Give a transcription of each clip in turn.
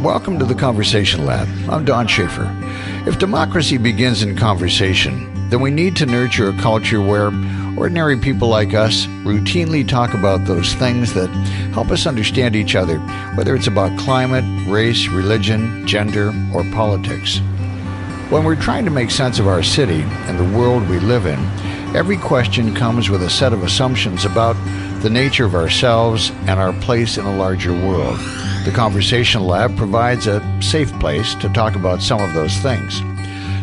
Welcome to the Conversation Lab. I'm Don Schaefer. If democracy begins in conversation, then we need to nurture a culture where ordinary people like us routinely talk about those things that help us understand each other, whether it's about climate, race, religion, gender, or politics. When we're trying to make sense of our city and the world we live in, every question comes with a set of assumptions about the nature of ourselves and our place in a larger world. The Conversation Lab provides a safe place to talk about some of those things.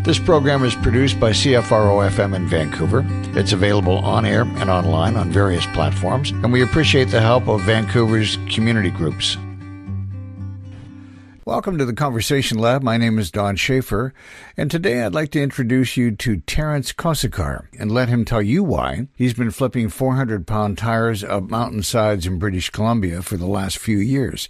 This program is produced by CFRO-FM in Vancouver. It's available on air and online on various platforms, and we appreciate the help of Vancouver's community groups. Welcome to the Conversation Lab. My name is Don Schaefer, and today I'd like to introduce you to Terrance Kosikar and let him tell you why he's been flipping 400-pound tires up mountainsides in British Columbia for the last few years.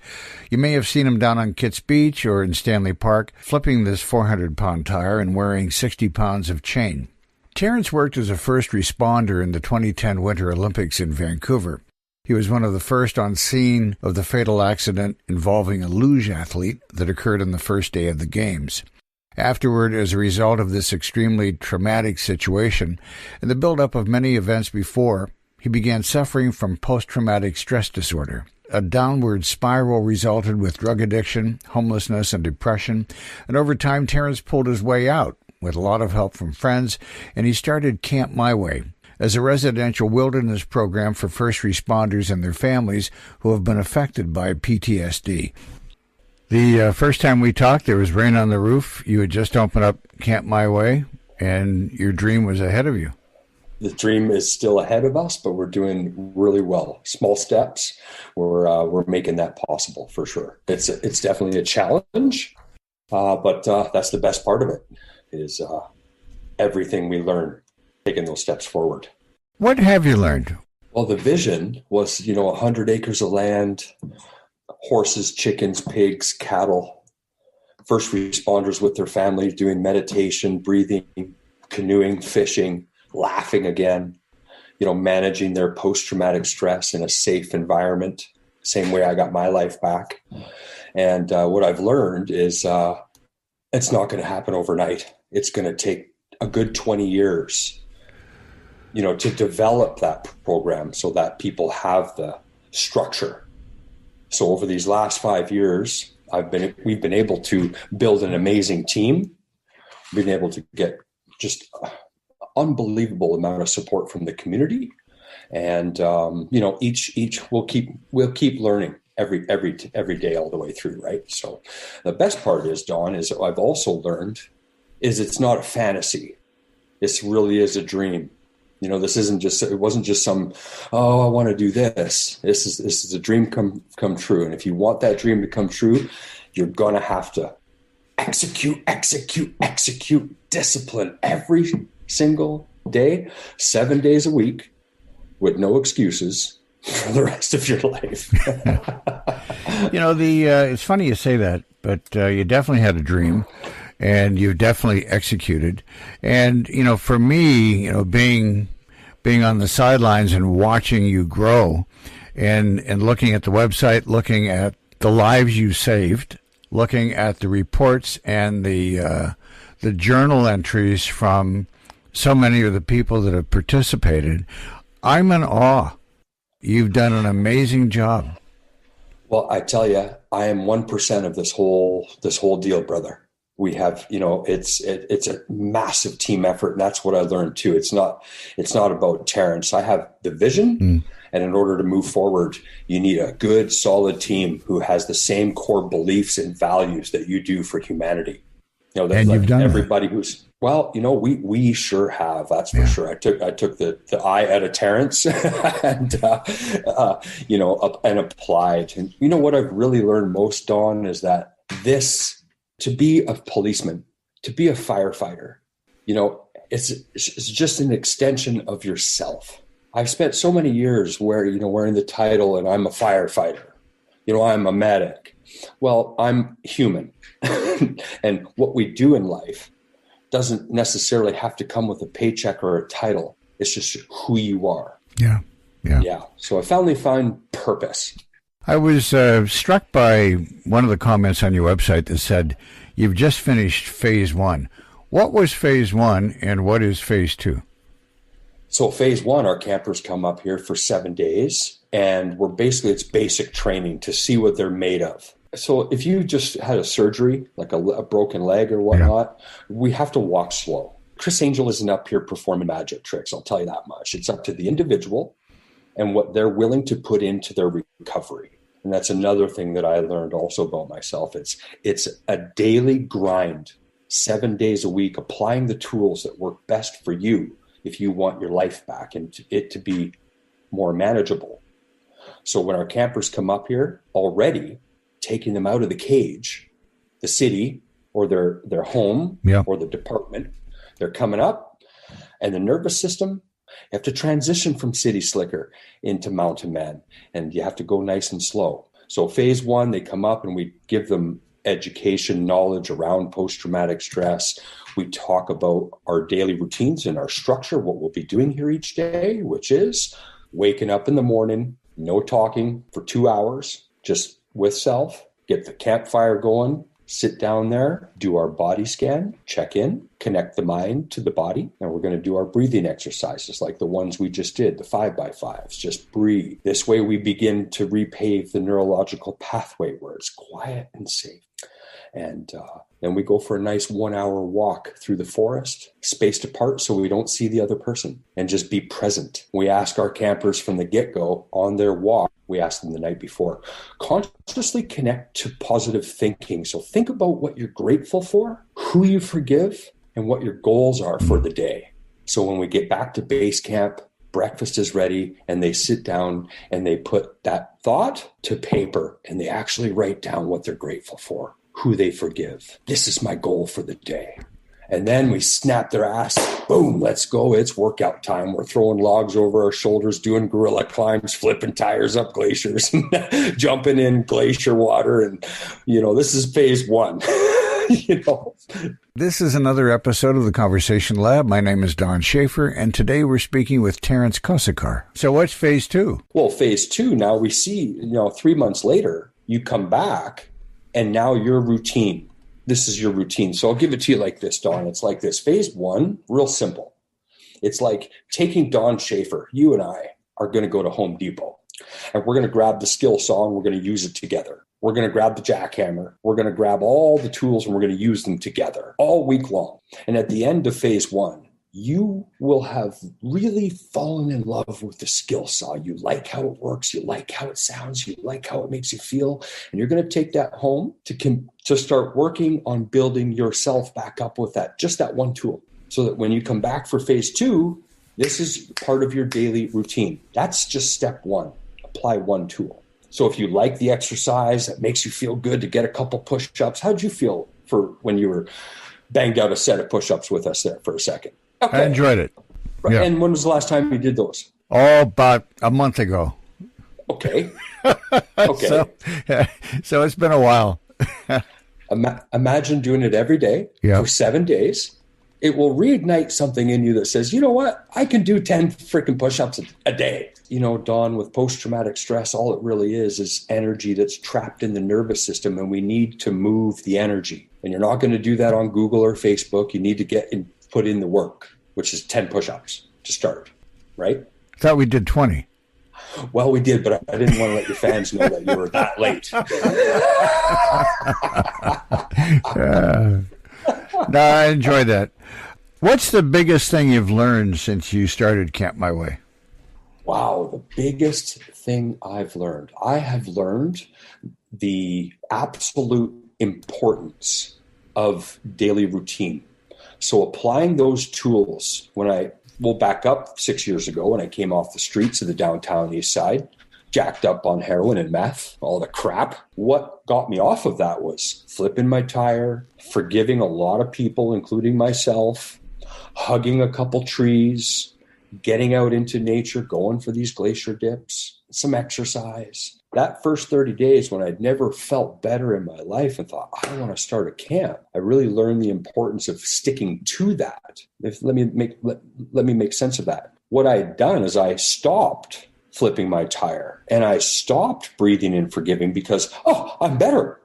You may have seen him down on Kitts Beach or in Stanley Park flipping this 400-pound tire and wearing 60 pounds of chain. Terrance worked as a first responder in the 2010 Winter Olympics in Vancouver. He was one of the first on scene of the fatal accident involving a luge athlete that occurred on the first day of the Games. Afterward, as a result of this extremely traumatic situation and the buildup of many events before, he began suffering from post-traumatic stress disorder. A downward spiral resulted with drug addiction, homelessness, and depression, and over time Terrance pulled his way out with a lot of help from friends, and he started Camp My Way, as a residential wilderness program for first responders and their families who have been affected by PTSD. The first time we talked, there was rain on the roof. You had just opened up Camp My Way, and your dream was ahead of you. The dream is still ahead of us, but we're doing really well. Small steps. We're making that possible for sure. It's definitely a challenge, but that's the best part of it. Is everything we learn, taking those steps forward. What have you learned? Well, the vision was, 100 acres of land, horses, chickens, pigs, cattle, first responders with their families doing meditation, breathing, canoeing, fishing, laughing again, managing their post-traumatic stress in a safe environment, same way I got my life back. And what I've learned is it's not going to happen overnight. It's going to take a good 20 years to develop that program so that people have the structure. So over these last 5 years, we've been able to build an amazing team, been able to get just unbelievable amount of support from the community. And, each we'll keep learning every day all the way through. Right. So the best part is, Don, is I've also learned is it's not a fantasy. This really is a dream. It wasn't just some, I want to do this. This is a dream come true. And if you want that dream to come true, you're going to have to execute discipline every single day, 7 days a week with no excuses for the rest of your life. It's funny you say that, but you definitely had a dream. And you definitely executed. And, for me, being on the sidelines and watching you grow and looking at the website, looking at the lives you saved, looking at the reports and the journal entries from so many of the people that have participated, I'm in awe. You've done an amazing job. Well, I tell you, I am 1% of this whole deal, brother. We have, it's a massive team effort, and that's what I learned too. It's not about Terrance. I have the vision, and in order to move forward, you need a good, solid team who has the same core beliefs and values that you do for humanity. And you've done everybody that. We sure have. That's for sure. I took the I out of Terrance and applied. And what I've really learned most, Dawn, is that to be a policeman, to be a firefighter, it's just an extension of yourself. I've spent so many years wearing the title, and I'm a firefighter. I'm a medic. Well, I'm human. And what we do in life doesn't necessarily have to come with a paycheck or a title. It's just who you are. Yeah. So I finally found purpose. I was struck by one of the comments on your website that said you've just finished phase 1. What was phase 1 and what is phase 2? So phase 1, our campers come up here for 7 days, and it's basic training to see what they're made of. So if you just had a surgery, like a broken leg or whatnot, we have to walk slow. Chris Angel isn't up here performing magic tricks, I'll tell you that much. It's up to the individual and what they're willing to put into their recovery. And that's another thing that I learned also about myself. It's a daily grind, 7 days a week, applying the tools that work best for you if you want your life back and it to be more manageable. So when our campers come up here, already taking them out of the cage, the city or their home or the department, they're coming up, and the nervous system, you have to transition from city slicker into mountain man, and you have to go nice and slow. So phase 1, they come up and we give them education, knowledge around post-traumatic stress. We talk about our daily routines and our structure, what we'll be doing here each day, which is waking up in the morning, no talking for 2 hours, just with self, get the campfire going, sit down there, do our body scan, check in, connect the mind to the body, and we're going to do our breathing exercises like the ones we just did, the 5x5s. Just breathe. This way we begin to repave the neurological pathway where it's quiet and safe. And then we go for a nice 1 hour walk through the forest, spaced apart so we don't see the other person, and just be present. We ask our campers from the get-go on their walk, we ask them the night before, consciously connect to positive thinking. So think about what you're grateful for, who you forgive, and what your goals are for the day. So when we get back to base camp, breakfast is ready, and they sit down and they put that thought to paper and they actually write down what they're grateful for, who they forgive. This is my goal for the day. And then we snap their ass. Boom, let's go. It's workout time. We're throwing logs over our shoulders, doing gorilla climbs, flipping tires up glaciers, jumping in glacier water. And, this is phase 1. This is another episode of the Conversation Lab. My name is Don Schaefer, and today we're speaking with Terrance Kosikar. So what's phase 2? Well, phase 2, now we see, 3 months later, you come back, and now your routine. This is your routine. So I'll give it to you like this, Don. It's like this. Phase 1, real simple. It's like taking Don Schaefer. You and I are going to go to Home Depot, and we're going to grab the skill saw, and we're going to use it together. We're going to grab the jackhammer. We're going to grab all the tools, and we're going to use them together all week long. And at the end of phase 1, you will have really fallen in love with the skill saw. You like how it works. You like how it sounds. You like how it makes you feel. And you're going to take that home to start working on building yourself back up with just that one tool. So that when you come back for phase 2, this is part of your daily routine. That's just step 1. Apply one tool. So if you like the exercise that makes you feel good to get a couple push-ups, how'd you feel for when you were banged out a set of push-ups with us there for a second? Okay. I enjoyed it. Right. Yeah. And when was the last time you did those? Oh, about a month ago. Okay. Okay. So it's been a while. Imagine doing it every day for 7 days. It will reignite something in you that says, you know what? I can do 10 freaking push-ups a day. Don, with post-traumatic stress, all it really is energy that's trapped in the nervous system, and we need to move the energy. And you're not going to do that on Google or Facebook. You need to put in the work, which is 10 push-ups to start, right? I thought we did 20. Well, we did, but I didn't want to let your fans know that you were that late. No, I enjoyed that. What's the biggest thing you've learned since you started Camp My Way? Wow, the biggest thing I've learned. I have learned the absolute importance of daily routine. So applying those tools, we'll back up 6 years ago when I came off the streets of the downtown east side, jacked up on heroin and meth, all the crap. What got me off of that was flipping my tire, forgiving a lot of people, including myself, hugging a couple trees, getting out into nature, going for these glacier dips, some exercise. That first 30 days when I'd never felt better in my life and thought, I want to start a camp, I really learned the importance of sticking to that. Let me make sense of that. What I had done is I stopped flipping my tire. And I stopped breathing and forgiving because, I'm better.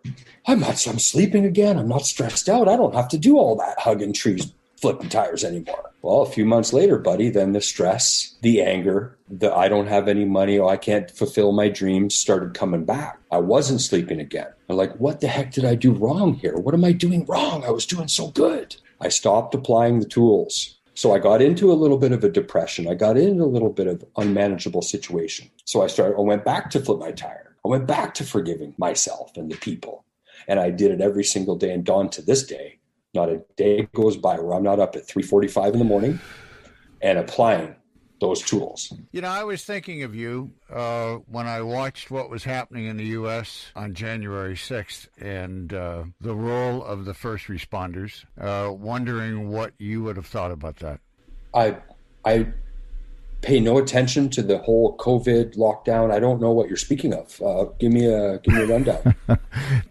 I'm sleeping again. I'm not stressed out. I don't have to do all that hugging trees, flipping tires anymore. Well, a few months later, buddy, then the stress, the anger, the I don't have any money, I can't fulfill my dreams started coming back. I wasn't sleeping again. I'm like, what the heck did I do wrong here? What am I doing wrong? I was doing so good. I stopped applying the tools. So I got into a little bit of a depression. I got into a little bit of unmanageable situation. So I went back to flip my tire. I went back to forgiving myself and the people. And I did it every single day. And Dawn, to this day, not a day goes by where I'm not up at 3:45 in the morning and applying those tools. You know, I was thinking of you when I watched what was happening in the U.S. on January 6th and the role of the first responders, wondering what you would have thought about that. I pay no attention to the whole COVID lockdown. I don't know what you're speaking of. Give me a rundown.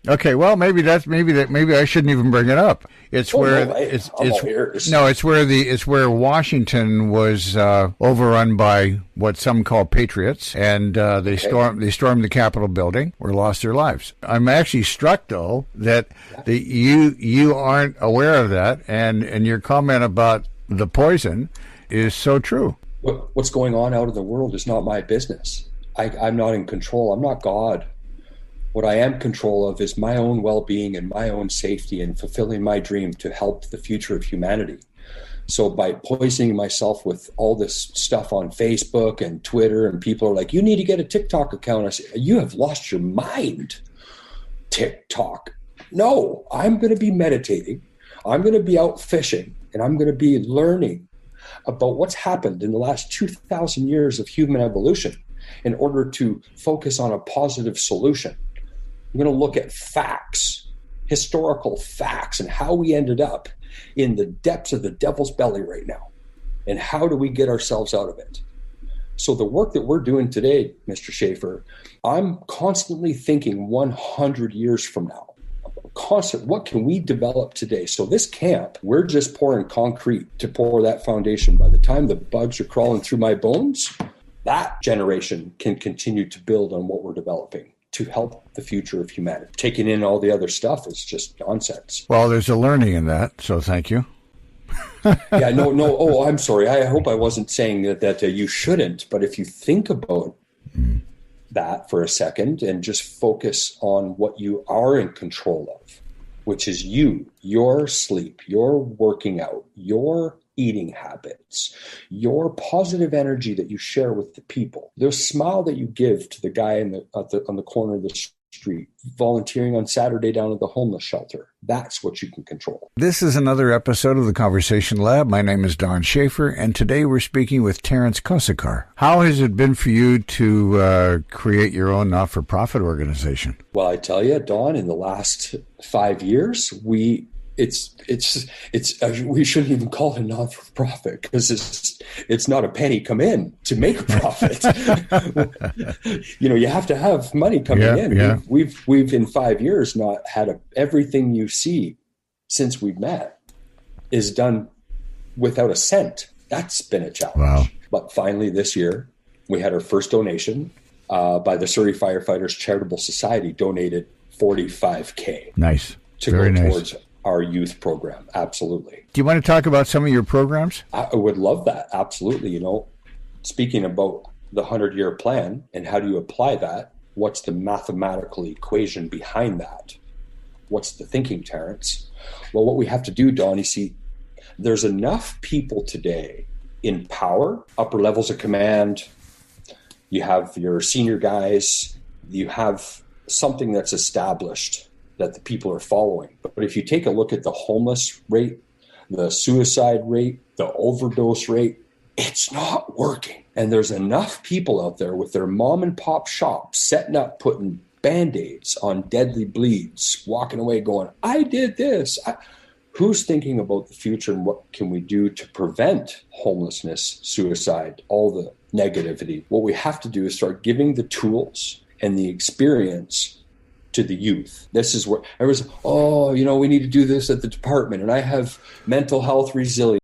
Okay, well, maybe I shouldn't even bring it up. It's where Washington was overrun by what some call patriots, and they stormed the Capitol building or lost their lives. I'm actually struck though that you aren't aware of that, and your comment about the poison is so true. What's going on out in the world is not my business. I'm not in control. I'm not God. What I am in control of is my own well-being and my own safety and fulfilling my dream to help the future of humanity. So by poisoning myself with all this stuff on Facebook and Twitter, and people are like, you need to get a TikTok account. I say, you have lost your mind. TikTok. No, I'm going to be meditating. I'm going to be out fishing, and I'm going to be learning about what's happened in the last 2,000 years of human evolution in order to focus on a positive solution. I'm going to look at facts, historical facts, and how we ended up in the depths of the devil's belly right now. And how do we get ourselves out of it? So the work that we're doing today, Mr. Schaefer, I'm constantly thinking 100 years from now. What can we develop today? So this camp, we're just pouring concrete to pour that foundation. By the time the bugs are crawling through my bones, that generation can continue to build on what we're developing to help the future of humanity. Taking in all the other stuff is just nonsense. Well, there's a learning in that, so thank you. Yeah, no. Oh, I'm sorry. I hope I wasn't saying that you shouldn't, but if you think about that for a second and just focus on what you are in control of, which is your sleep, your working out, your eating habits, your positive energy that you share with the people, the smile that you give to the guy on the corner of the street, volunteering on Saturday down at the homeless shelter. That's what you can control. This is another episode of the Conversation Lab. My name is Don Schaefer, and today we're speaking with Terrance Kosikar. How has it been for you to create your own not-for-profit organization? Well, I tell you, Don, in the last 5 years, we shouldn't even call it a non-for-profit because it's not a penny come in to make a profit. You have to have money coming in. Yeah. We've in 5 years not had everything you see since we've met is done without a cent. That's been a challenge. Wow. But finally this year we had our first donation by the Surrey Firefighters Charitable Society, donated $45,000. Nice. To Very go nice. Towards our youth program. Absolutely. Do you want to talk about some of your programs? I would love that. Absolutely. Speaking about the 100-year plan and how do you apply that? What's the mathematical equation behind that? What's the thinking, Terrance? Well, what we have to do, Don, you see, there's enough people today in power, upper levels of command. You have your senior guys. You have something that's established that the people are following. But if you take a look at the homeless rate, the suicide rate, the overdose rate, it's not working. And there's enough people out there with their mom and pop shops setting up, putting Band-Aids on deadly bleeds, walking away going, I did this. Who's thinking about the future and what can we do to prevent homelessness, suicide, all the negativity? What we have to do is start giving the tools and the experience to the youth. This is where everyone's, we need to do this at the department. And I have mental health resilience.